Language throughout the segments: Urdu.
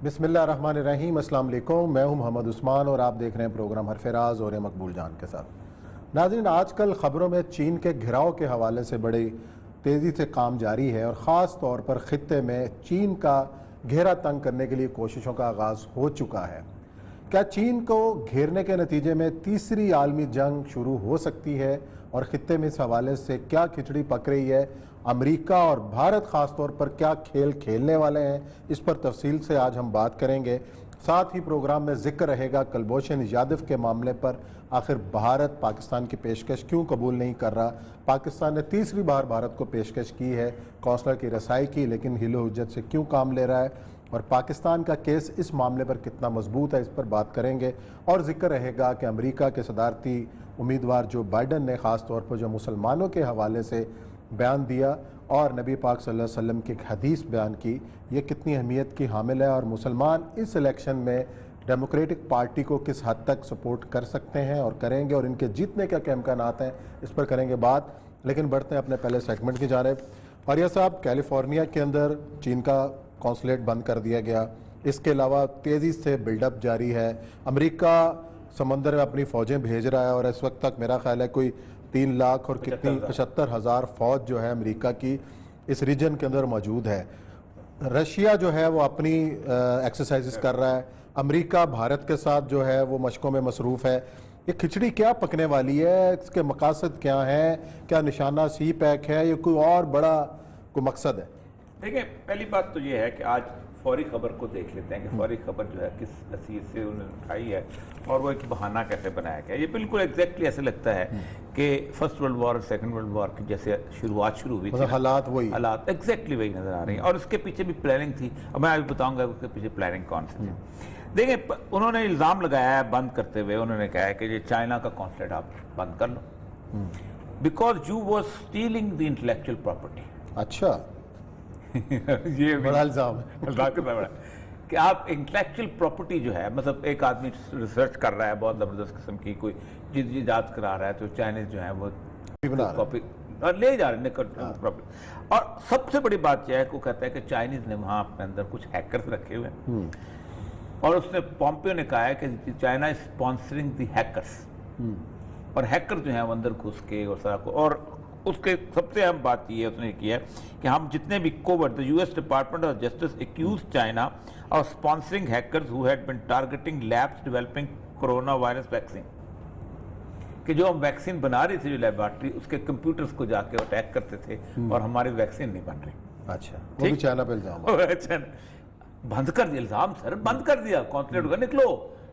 بسم اللہ الرحمن الرحیم۔ السلام علیکم، میں ہوں محمد عثمان اور آپ دیکھ رہے ہیں پروگرام حرف راز اور مقبول جان کے ساتھ۔ ناظرین، آج کل خبروں میں چین کے گھراؤ کے حوالے سے بڑی تیزی سے کام جاری ہے اور خاص طور پر خطے میں چین کا گھیرا تنگ کرنے کے لیے کوششوں کا آغاز ہو چکا ہے۔ کیا چین کو گھیرنے کے نتیجے میں تیسری عالمی جنگ شروع ہو سکتی ہے اور خطے میں اس حوالے سے کیا کھچڑی پک رہی ہے؟ امریکہ اور بھارت خاص طور پر کیا کھیل کھیلنے والے ہیں؟ اس پر تفصیل سے آج ہم بات کریں گے۔ ساتھ ہی پروگرام میں ذکر رہے گا کلبھوشن یادو کے معاملے پر، آخر بھارت پاکستان کی پیشکش کیوں قبول نہیں کر رہا؟ پاکستان نے تیسری بار بھارت کو پیشکش کی ہے قونصلر کی رسائی کی، لیکن حل و حجت سے کیوں کام لے رہا ہے اور پاکستان کا کیس اس معاملے پر کتنا مضبوط ہے، اس پر بات کریں گے۔ اور ذکر رہے گا کہ امریکہ کے صدارتی امیدوار جو بائیڈن نے خاص طور پر جو مسلمانوں کے حوالے سے بیان دیا اور نبی پاک صلی اللہ علیہ وسلم کی ایک حدیث بیان کی، یہ کتنی اہمیت کی حامل ہے اور مسلمان اس الیکشن میں ڈیموکریٹک پارٹی کو کس حد تک سپورٹ کر سکتے ہیں اور کریں گے، اور ان کے جیتنے کا کیا امکانات ہیں، اس پر کریں گے بات۔ لیکن بڑھتے ہیں اپنے پہلے سیگمنٹ کی جانب۔ فاریہ صاحب، کیلیفورنیا کے اندر چین کا قونصلیٹ بند کر دیا گیا، اس کے علاوہ تیزی سے بلڈ اپ جاری ہے، امریکہ سمندر میں اپنی فوجیں بھیج رہا ہے اور اس وقت تک میرا خیال ہے کوئی 3 لاکھ اور کتنی 75,000 فوج جو ہے امریکہ کی اس ریجن کے اندر موجود ہے۔ رشیا جو ہے وہ اپنی ایکسرسائزز کر رہا ہے، امریکہ بھارت کے ساتھ جو ہے وہ مشقوں میں مصروف ہے۔ یہ کھچڑی کیا پکنے والی ہے؟ اس کے مقاصد کیا ہیں؟ کیا نشانہ سی پیک ہے یا کوئی اور بڑا کوئی مقصد ہے؟ دیکھیں، پہلی بات تو یہ ہے کہ آج فوری خبر کو دیکھ لیتے ہیں کہ فوری خبر جو ہے کس حیثیت سے انہوں نے اٹھائی ہے اور وہ ایک بہانہ کیسے بنایا گیا۔ یہ بالکل ایگزیکٹلی ایسے لگتا ہے کہ فرسٹ ورلڈ وار اور سیکنڈ ورلڈ وار کی جیسے شروعات شروع ہوئی تھی، حالات وہی حالات ایگزیکٹلی وہی نظر آ رہی ہیں، اور اس کے پیچھے بھی پلاننگ تھی، اور میں آج بتاؤں گا اس کے پیچھے پلاننگ کون سی تھی۔ دیکھیں، انہوں نے الزام لگایا ہے بند کرتے ہوئے، انہوں نے کہا ہے کہ یہ چائنا کا قونصلیٹ آپ بند کر لو because you was stealing the intellectual property. اچھا، یہ بڑا الزام ہے کہ آپ انٹلیکچوئل پراپرٹی جو ہے، مطلب ایک آدمی ریسرچ کر رہا ہے بہت زبردست قسم کی، کوئی چیز ایجاد کرا رہا ہے، تو چائنیز جو ہیں وہ کاپی اور لے جا رہے ہیں۔ اور سب سے بڑی بات یہ ہے کہ وہ کہتا ہے کہ چائنیز نے وہاں اپنے اندر کچھ ہیکرز رکھے ہوئے ہیں، اور اس نے پومپیو نے کہا ہے کہ China is sponsoring the hackers, اور ہیکر جو ہیں وہ اندر گھس کے اور سارا کو، اور اس کے سب سے اہم بات یہ اس نے کی ہے کہ ہم جتنے بھی covert, the US Department of Justice accused China of sponsoring hackers who had been targeting labs developing coronavirus vaccine، کہ جو ہم ویکسین بنا رہی تھی جو لیبارٹری، اس کے کمپیوٹرز کو جا کے اٹیک کرتے تھے اور ہماری ویکسین نہیں بن رہی۔ اچھا، وہ بھی چائنا پہ الزام ہے۔ بند کر دیا الزام، سر بند کر دیا، قونصلیٹ ہوگا نکلو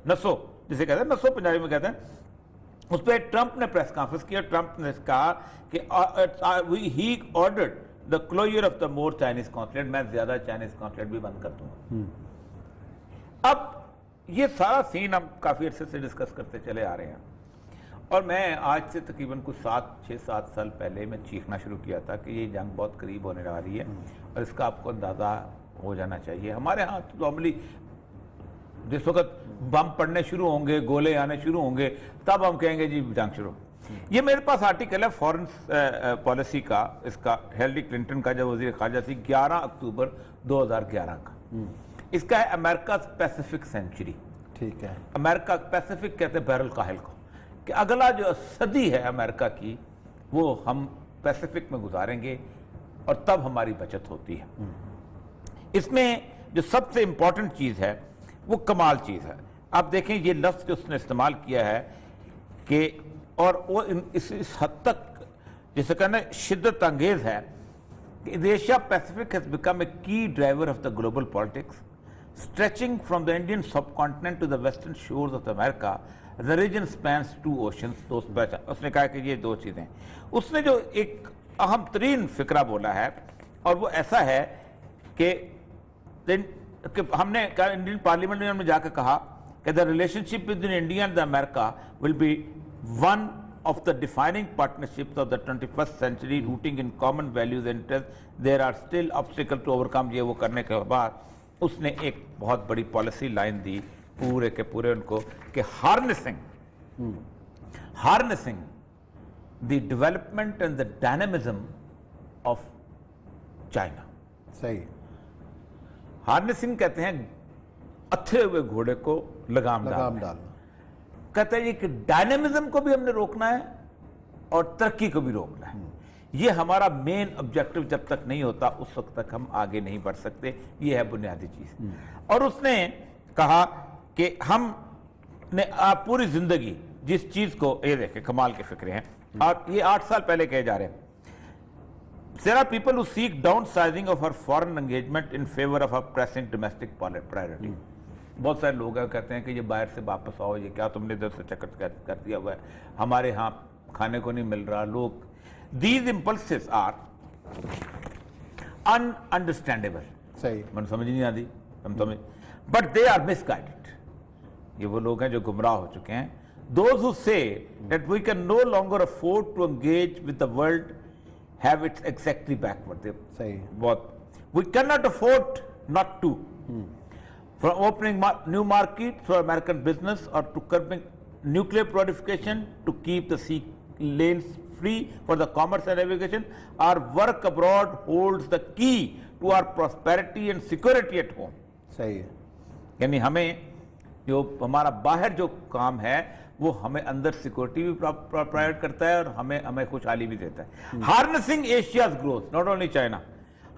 نسو، جسے کہتے ہیں نسو پنجابی میں کہتے ہیں۔ اس پہ ٹرمپ نے پریس کانفرنس کیا، ٹرمپ نے کہا کہ he ordered the closure of the more Chinese consulate، میں زیادہ چائنیز قونصلیٹ بھی بند کر دوں گا۔ اب یہ سارا سین ہم کافی عرصے سے ڈسکس کرتے چلے آ رہے ہیں، اور میں آج سے تقریباً کچھ 6-7 سال پہلے میں چیخنا شروع کیا تھا کہ یہ جنگ بہت قریب ہونے والی ہے اور اس کا آپ کو اندازہ ہو جانا چاہیے۔ ہمارے ہاں تو نارملی جس وقت بم پڑنے شروع ہوں گے، گولے آنے شروع ہوں گے، تب ہم کہیں گے جی جنگ شروع۔ یہ میرے پاس آرٹیکل ہے فورن پالیسی کا، اس کا ہیلری کلنٹن کا جو وزیر خارجہ تھی 11 اکتوبر 2011 کا۔ اس کا ہے امریکہ پیسیفک سینچری۔ ٹھیک ہے، امریکہ پیسیفک کہتے ہیں بحر الکاہل کو، کہ اگلا جو صدی ہے امریکہ کی وہ ہم پیسیفک میں گزاریں گے اور تب ہماری بچت ہوتی ہے۔ اس میں جو سب سے امپورٹنٹ چیز ہے وہ کمال چیز ہے۔ آپ دیکھیں یہ لفظ جو اس نے استعمال کیا ہے کہ، اور وہ اس حد تک جسے کہنا شدت انگیز ہے کہ Asia Pacific has become a key driver of the global politics, stretching from the Indian subcontinent to the western shores of America. The region spans 2 oceans. اس نے کہا کہ یہ 2 چیزیں، اس نے جو ایک اہم ترین فکرہ بولا ہے، اور وہ ایسا ہے کہ ہم نے انڈین پارلیمنٹ میں جا کے کہا کہ the relationship between India and America will be one of the defining partnerships of the 21st century, rooting in common values and interests. There are still obstacles to overcome۔ یہ وہ کرنے کے بعد اس نے ایک بہت بڑی پالیسی لائن دی پورے کے پورے ان کو کہ harnessing the development and the dynamism of China۔ صحیح، ہارنسنگ کہتے ہیں اتھے ہوئے گھوڑے کو لگام ڈالنا. کہتے ہیں کہ ڈائنامزم کو بھی ہم نے روکنا ہے اور ترقی کو بھی روکنا ہے. یہ ہمارا مین آبجیکٹو جب تک نہیں ہوتا اس وقت تک ہم آگے نہیں بڑھ سکتے. یہ ہے بنیادی چیز. اور اس نے کہا کہ ہم نے پوری زندگی جس چیز کو, یہ دیکھیں کمال کے فکرے ہیں, آپ یہ 8 سال پہلے کہے جا رہے ہیں, there are people who seek downsizing of our foreign engagement in favor of our pressing domestic priority. بہت سارے لوگ ہیں کہتے ہیں کہ یہ باہر سے واپس آؤ, یہ کیا تم نے ادھر سے چکر کر دیا ہوا ہے, ہمارے ہاں کھانے کو نہیں مل رہا. لوگ these impulses are ununderstandable. صحیح. میں سمجھ نہیں آتی, ہم سمجھ, but they are misguided. یہ وہ لوگ ہیں جو گمراہ ہو چکے ہیں. Those who say that we can no longer afford to engage with the world have it exactly backward. صحیح. بہت, we cannot afford not to. From opening new markets for American business or to curbing nuclear proliferation to keep the sea lanes free for the commerce and navigation, our work abroad holds the key to our prosperity and security at home. صحیح ہے. یعنی ہمیں جو ہمارا باہر جو کام ہے وہ ہمیں اندر سیکورٹی بھی پرووائڈ کرتا ہے اور ہمیں خوشحالی بھی دیتا ہے. Harnessing Asia's growth, not only China.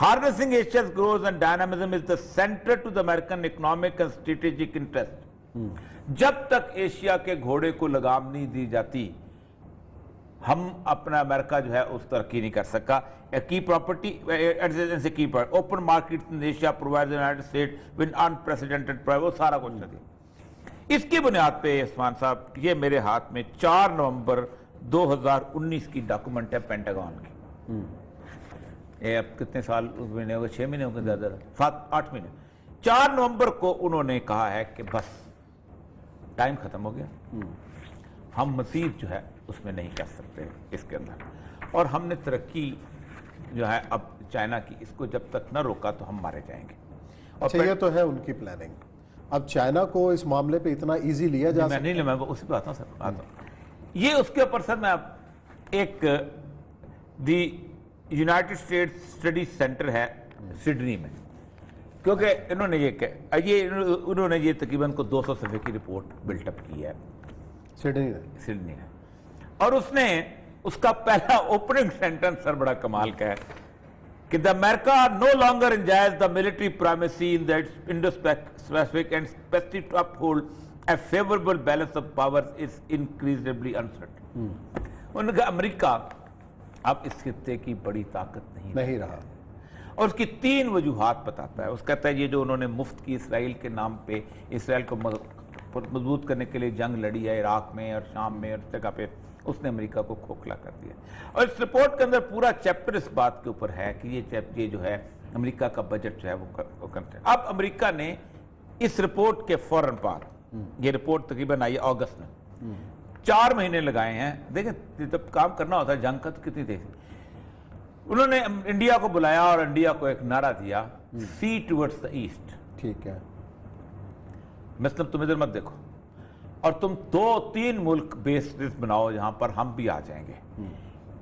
Harnessing Asia's growth and dynamism is the center to the American economic and strategic interest. جب تک ایشیا کے گھوڑے کو لگام نہیں دی جاتی ہم اپنا امریکہ جو ہے اس ترقی نہیں کر سکا. کی property open market in Asia provide United State with unprecedented price, وہ سارا کچھ نہیں. اس کی بنیاد پہ عثمان صاحب یہ میرے ہاتھ میں 4 نومبر 2019 کی ڈاکومنٹ ہے پینٹاگون کی. یہ اب کتنے سال مہینے ہو گئے, 6 مہینے ہو گئے, زیادہ 7-8 مہینے. 4 نومبر کو انہوں نے کہا ہے کہ بس ٹائم ختم ہو گیا, ہم مزید جو ہے اس میں نہیں کر سکتے اس کے اندر, اور ہم نے ترقی جو ہے اب چائنا کی اس کو جب تک نہ روکا تو ہم مارے جائیں گے. اچھا, یہ تو ہے ان کی پلاننگ. اب چائنا کو اس معاملے پہ اتنا ایزی لیا جا سکتا ہے؟ میں اسی پہ آتا ہوں سر, آتا ہوں. یہ اس کے اوپر سر میں ایک the United States study centre ہے سڈنی میں, کیونکہ انہوں نے یہ تقریباً کو 200 صفحے کی رپورٹ بلٹ اپ کی ہے سڈنی نے, اور اس نے اس کا پہلا اوپننگ سینٹنس سر بڑا کمال کا ہے کہ the America no longer enjoys the military primacy in the Indo-Pacific and especially to uphold a favorable balance of powers is increasingly uncertain. انہوں نے کہا امریکہ اب اس خطے کی بڑی طاقت نہیں رہا, اور اس کی 3 وجوہات بتاتا ہے. اس کہتا ہے یہ جو انہوں نے مفت کی اسرائیل کے نام پہ اسرائیل کو مضبوط کرنے کے لیے جنگ لڑی ہے عراق میں اور شام میں اور اس جگہ پہ, اس نے امریکہ کو کھوکھلا کر دیا. اور اس رپورٹ کے اندر پورا چیپٹر اس بات کے اوپر ہے کہ یہ جو ہے امریکہ کا بجٹ جو ہے وہ کرتے ہیں. اب امریکہ نے اس رپورٹ کے فوراً بعد, یہ رپورٹ تقریباً آئی اگست میں, 4 مہینے لگائے ہیں. دیکھیں جب کام کرنا ہوتا ہے جنگ کا تو کتنی دیر, انہوں نے انڈیا کو بلایا اور انڈیا کو ایک نعرہ دیا, سی ٹورڈز دا ایسٹ. ٹھیک ہے, مثلا تم ادھر مت دیکھو, اور تم 2-3 ملک بیسز بناؤ جہاں پر ہم بھی آ جائیں گے.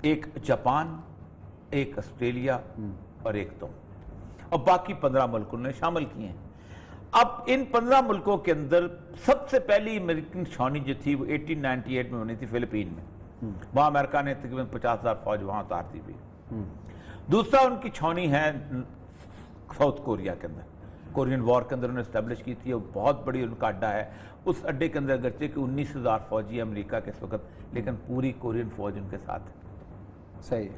ایک جاپان, ایک آسٹریلیا اور ایک تم, اور باقی 15 ملک انہوں نے شامل کیے ہیں. اب ان 15 ملکوں کے اندر سب سے پہلی امریکن چھاؤنی جو تھی وہ 1898 میں بنی تھی فلپین میں. وہاں امریکہ نے تقریباً 50,000 فوج وہاں اتار دی ہوئی. دوسرا ان کی چھاؤنی ہے ساؤتھ کوریا کے اندر, کورین وار کے اندر انہوں نے اسٹیبلش کی تھی, اور بہت بڑی ان کا اڈا ہے. اس اڈے کے اندر اگرچہ کہ 19,000 فوجی امریکہ کے اس وقت, لیکن پوری کورین فوج ان کے ساتھ ہے. صحیح.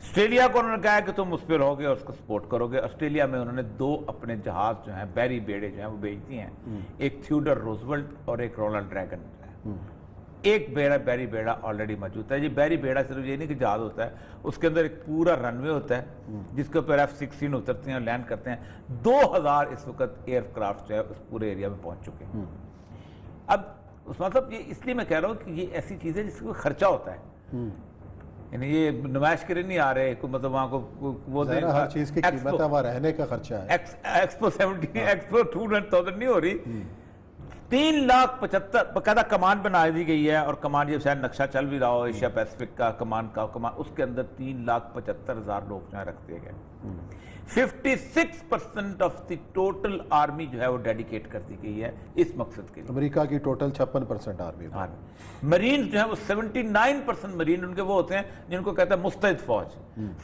آسٹریلیا کو انہوں نے کہا کہ تم اس پہ رہو گے اور اس کو سپورٹ کرو گے. آسٹریلیا میں انہوں نے 2 اپنے جہاز جو ہیں بیری بیڑے جو ہیں وہ بھیج دیے ہیں, ایک تھیوڈر روزولٹ اور ایک رونلڈ ریگن جو ہے. ایک بیری بیڑا آلریڈی موجود ہے. یہ بیری بیڑا صرف یہ نہیں کہ جہاز ہوتا ہے, اس کے اندر ایک پورا رن وے ہوتا ہے جس کے اوپر F-16 اترتے ہیں اور لینڈ کرتے ہیں. 2000 اس وقت ایئر کرافٹ جو ہے اس پورے ایریا میں پہنچ چکے ہیں. اب عثمان صاحب یہ اس لیے میں کہہ رہا ہوں کہ یہ ایسی چیز ہے جس کو خرچہ ہوتا ہے, یعنی یہ نمائش کے لیے نہیں آ رہے, مطلب وہاں کو وہ ہر چیز کی قیمت ہے, وہاں رہنے کا خرچہ ہے. ایکسپو 200,000 نہیں ہو رہی. 3,75,000 باقاعدہ کمان بنا دی گئی ہے, اور کمان یہ شاید نقشہ چل بھی رہا ہو ایشیا پیسفک کا کمان, اس کے اندر 3,75,000 لوگ جو ہیں رکھ دیے گئے. 56% آف دی ٹوٹل آرمی جو ہے وہ ڈیڈیکیٹ کر دی گئی ہے اس مقصد کے لیے. امریکہ کی ٹوٹل 56% آرمی. مرینز جو ہیں وہ 79% مرین ان کے وہ ہوتے ہیں جن کو کہتے ہیں مستعد فوج.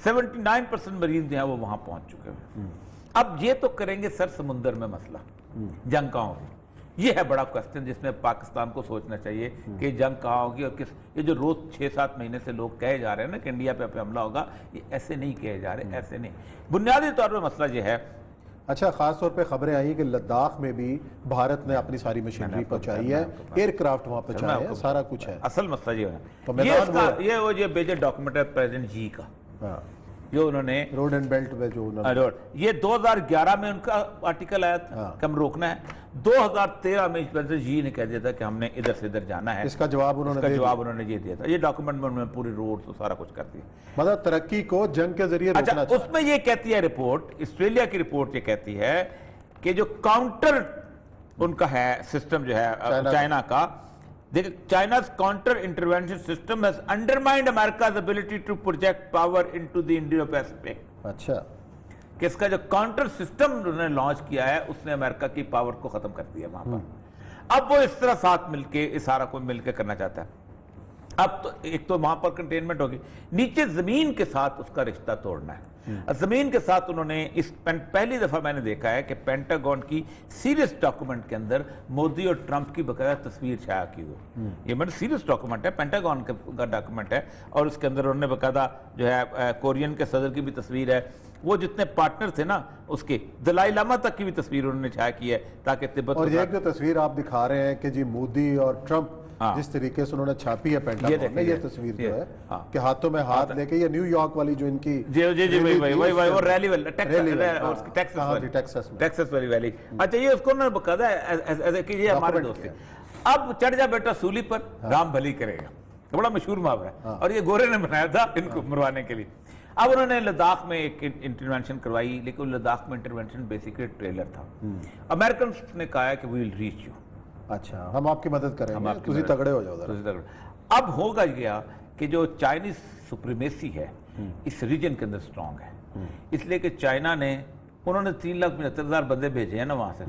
79% مرین جو ہیں وہ وہاں پہنچ چکے ہیں. اب یہ تو کریں گے سر سمندر میں مسئلہ جنگ کہاں ہوگی. یہ ہے بڑا کوسچن جس میں پاکستان کو سوچنا چاہیے کہ جنگ کہاں ہوگی اور کس. یہ جو روز 6-7 مہینے سے لوگ کہے جا رہے ہیں نا کہ انڈیا پہ حملہ ہوگا, یہ ایسے نہیں کہے جا رہے, ایسے نہیں. بنیادی طور پہ مسئلہ یہ ہے. اچھا, خاص طور پہ خبریں آئی کہ لداخ میں بھی بھارت نے اپنی ساری مشینری پہنچائی ہے, ایئر کرافٹ وہاں پہنچائے ہیں, سارا کچھ ہے. اصل مسئلہ یہ ہے یہ بیجر ڈاکومنٹ ہے پریزیڈنٹ جی کا جو انہوں نے روڈ اینڈ بیلٹ میں جو یہ 2011 میں ان کا آرٹیکل آیا تھا کہ ہم روکنا ہے. 2013 میں پریزیڈنٹ جی نے کہہ دیا تھا کہ ہم نے ادھر سے ادھر جانا ہے. اس کا جواب انہوں نے یہ دیا تھا. یہ ڈاکومنٹ میں انہوں نے پوری روڈ تو سارا کچھ کر دیا. مطلب ترقی کو جنگ کے ذریعے روکنا چاہتا ہے. اس میں یہ کہتی ہے رپورٹ, آسٹریلیا کی رپورٹ یہ کہتی ہے کہ جو کاؤنٹر ان کا ہے سسٹم جو ہے چائنا کا, China's counter-intervention system has undermined America's ability to project power into the Indo-Pacific. اچھا, کہ اس کا جو کاؤنٹر سسٹم انہوں نے لانچ کیا ہے اس نے امریکہ کی پاور کو ختم کر دیا وہاں پر. اب وہ اس طرح ساتھ مل کے اس سارا کو مل کے کرنا چاہتا ہے. اب تو ایک تو وہاں پر کنٹینمنٹ ہوگی, نیچے زمین کے ساتھ اس کا رشتہ توڑنا ہے. زمین کے ساتھ انہوں نے پہلی دفعہ میں نے دیکھا ہے کہ پینٹاگون کی سیریس ڈاکومنٹ کے اندر مودی اور ٹرمپ کی باقاعدہ تصویر چھایا کی ہوئی. یہ میں سیریس ڈاکومنٹ ہے, پینٹاگون کا ڈاکومنٹ ہے, اور اس کے اندر انہوں نے باقاعدہ جو ہے کورین کے صدر کی بھی تصویر ہے. وہ جتنے پارٹنر تھے نا اس کے دلائی لاما تک کی بھی تصویر انہوں نے چھایا کی ہے تاکہ تبت. اور یہ جو تصویر آپ دکھا رہے ہیں کہ جی مودی اور ٹرمپ جس طریقے سے انہوں نے چھاپی ہے پینٹاگون میں, یہ تصویر جو ہے کہ ہاتھوں میں ہاتھ لے کے, یہ نیو یارک والی جو ان کی وہ ریلی ٹیکسس والی ویلی. اچھا, یہ اس کو انہوں نے باقاعدہ کہ یہ ہمارے دوست ہیں. اب چڑھ جا بیٹا سولی پر رام بھلی کرے گا, بڑا مشہور محاورہ ہے, اور یہ گورے نے بنایا تھا ان کو مروانے کے لیے. اب انہوں نے لداخ میں ایک انٹرونشن کروائی, لیکن لداخ میں انٹرونشن بیسیکلی ٹریلر تھا. امریکنز نے کہا ہے کہ وی ول ریچ یو. اچھا, ہم آپ کی مدد کریں گے, تسی تگڑے ہو جاؤ. اب ہوگا گیا کہ جو چائنیز سپریمیسی ہے اس ریجن کے اندر سٹرونگ ہے, اس لیے کہ چائنا نے انہوں نے 3,75,000 بندے بھیجے ہیں نا وہاں سے.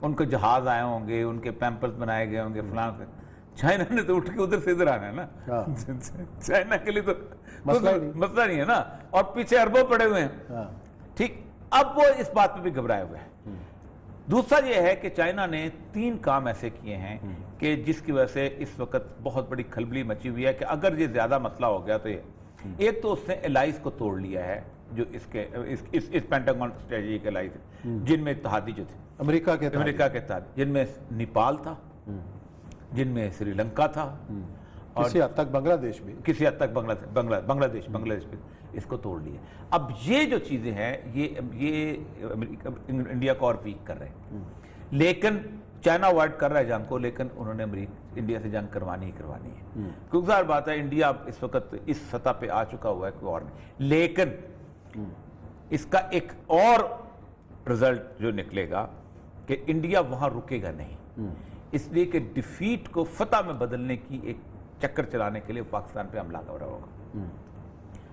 ان کے جہاز آئے ہوں گے, ان کے پیمپلز بنائے گئے ہوں گے فلاں. چائنا نے تو اٹھ کے ادھر سے ادھر آنا ہے نا. چائنا کے لیے تو مسئلہ نہیں ہے نا, اور پیچھے اربوں پڑے ہوئے ہیں. ٹھیک, اب وہ اس بات پہ بھی گھبرائے ہوئے ہیں. دوسرا یہ ہے کہ چائنا نے 3 کام ایسے کیے ہیں کہ جس کی وجہ سے اس وقت بہت بڑی کھلبلی مچی ہوئی ہے کہ اگر یہ زیادہ مسئلہ ہو گیا تو یہ ایک تو اس نے الائز کو توڑ لیا ہے جو اس پینٹاگون اسٹریٹجی کے الائز جن میں اتحادی جو تھے امریکہ کے اتحاد, جن میں نیپال تھا, جن میں سری لنکا تھا, اور کسی حد تک بنگلہ دیش بھی, کسی حد تک بنگلہ دیش بھی اس کو توڑ لیے. اب یہ جو چیزیں ہیں یہ انڈیا کو اور ویک کر رہے ہیں, لیکن چائنا اوائڈ کر رہا ہے جنگ کو, لیکن انہوں نے انڈیا سے جنگ کروانی ہی کروانی ہے. کیونکہ ظاہر بات ہے انڈیا اس وقت اس سطح پہ آ چکا ہوا ہے, کوئی اور نہیں. لیکن اس کا ایک اور رزلٹ جو نکلے گا کہ انڈیا وہاں رکے گا نہیں, اس لیے کہ ڈیفیٹ کو فتح میں بدلنے کی ایک چکر چلانے کے لیے پاکستان پہ حملہ کر رہا ہوگا,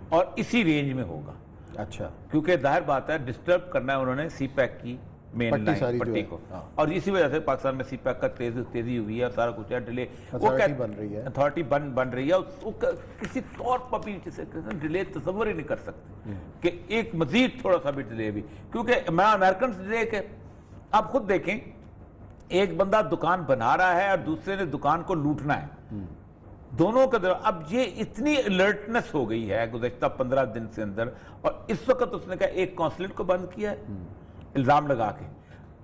اور اسی رینج میں ہوگا. اچھا, کیونکہ ظاہر بات ہے ڈسٹرب کرنا ہے انہوں نے سی پیک کی مین لائن پٹی کو, اور اسی وجہ سے پاکستان میں سی پیک کا تیزی ہوئی ہے, اور سارا کچھ ہے ڈیلے اتھارٹی بن رہی ہے. کسی طور پر بھی ڈیلے تصور ہی نہیں کر سکتے کہ ایک مزید تھوڑا سا بھی ڈیلے بھی, کیونکہ امریکنز ڈیلے کے آپ خود دیکھیں, ایک بندہ دکان بنا رہا ہے اور دوسرے نے دکان کو لوٹنا ہے, دونوں کا اب یہ اتنی الرٹنس ہو گئی ہے گزشتہ 15 دن سے اندر, اور اس وقت اس نے کہا ایک قونصلیٹ کو بند کیا ہے الزام لگا کے,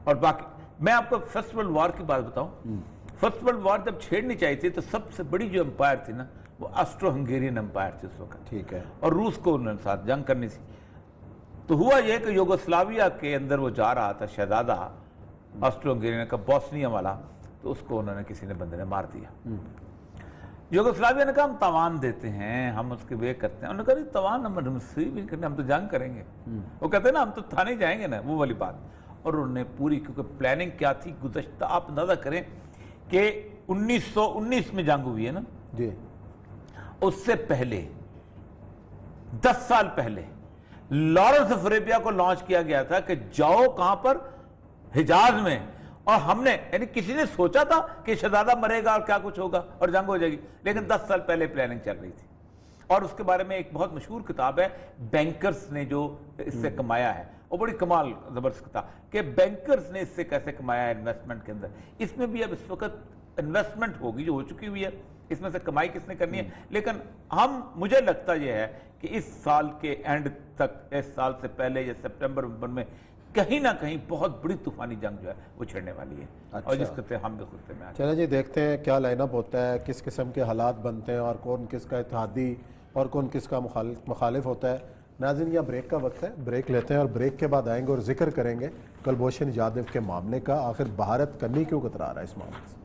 اور باقی میں آپ کو فرسٹ ورلڈ وار کی بات بتاؤں. فرسٹ ورلڈ وار جب چھیڑنی چاہیے تھی تو سب سے بڑی جو امپائر تھی نا وہ آسٹرو ہنگیرین امپائر تھی اس وقت, ٹھیک ہے, اور روس کو انہوں نے ساتھ جنگ کرنی تھی. تو ہوا یہ کہ یوگوسلاویا کے اندر وہ جا رہا تھا شہزادہ آسٹرو ہنگیرین کا, بوسنیا والا, تو اس کو انہوں نے کسی نے بندے نے مار دیا. یوگوسلاویا نے کہا ہم تاوان دیتے ہیں, ہم اس کے وے کرتے ہیں. انہوں نے کہا تاوان ہم بھی نہیں کرنے, ہم تو جنگ کریں گے. وہ کہتے ہیں نا ہم تو تھانے جائیں گے نا, وہ والی بات. اور انہوں نے پوری, کیونکہ پلاننگ کیا تھی گزشتہ, آپ اندازہ کریں کہ 1919 میں جنگ ہوئی ہے نا جی, اس سے پہلے 10 سال پہلے لارنس آف اریبیا کو لانچ کیا گیا تھا کہ جاؤ کہاں پر؟ حجاز میں. اور ہم نے یعنی کسی نے سوچا تھا کہ شہزادہ مرے گا اور کیا کچھ ہوگا اور جنگ ہو جائے گی؟ لیکن 10 سال پہلے پلاننگ چل رہی تھی. اور اس کے بارے میں ایک بہت مشہور کتاب ہے بینکرز نے جو اس سے کمایا ہے، وہ بڑی کمال زبردست کتاب کہ بینکرز نے اس سے کیسے کمایا ہے انویسٹمنٹ کے اندر. اس میں بھی اب اس وقت انویسٹمنٹ ہوگی جو ہو چکی ہوئی ہے، اس میں سے کمائی کس نے کرنی ہے. لیکن مجھے لگتا یہ ہے کہ اس سال کے اینڈ تک، اس سال سے پہلے یا سپٹمبر میں کہیں نہ کہیں بہت بڑی طوفانی جنگ جو ہے وہ چھڑنے والی ہے. اور جس خطے ہم بھی خطے میں چلیں جی دیکھتے ہیں کیا لائن اپ ہوتا ہے، کس قسم کے حالات بنتے ہیں اور کون کس کا اتحادی اور کون کس کا مخالف ہوتا ہے. ناظرین یہ بریک کا وقت ہے، بریک لیتے ہیں اور بریک کے بعد آئیں گے اور ذکر کریں گے کلبھوشن جادو کے معاملے کا. آخر بھارت کرنی کیوں کترا رہا ہے اس معاملے سے.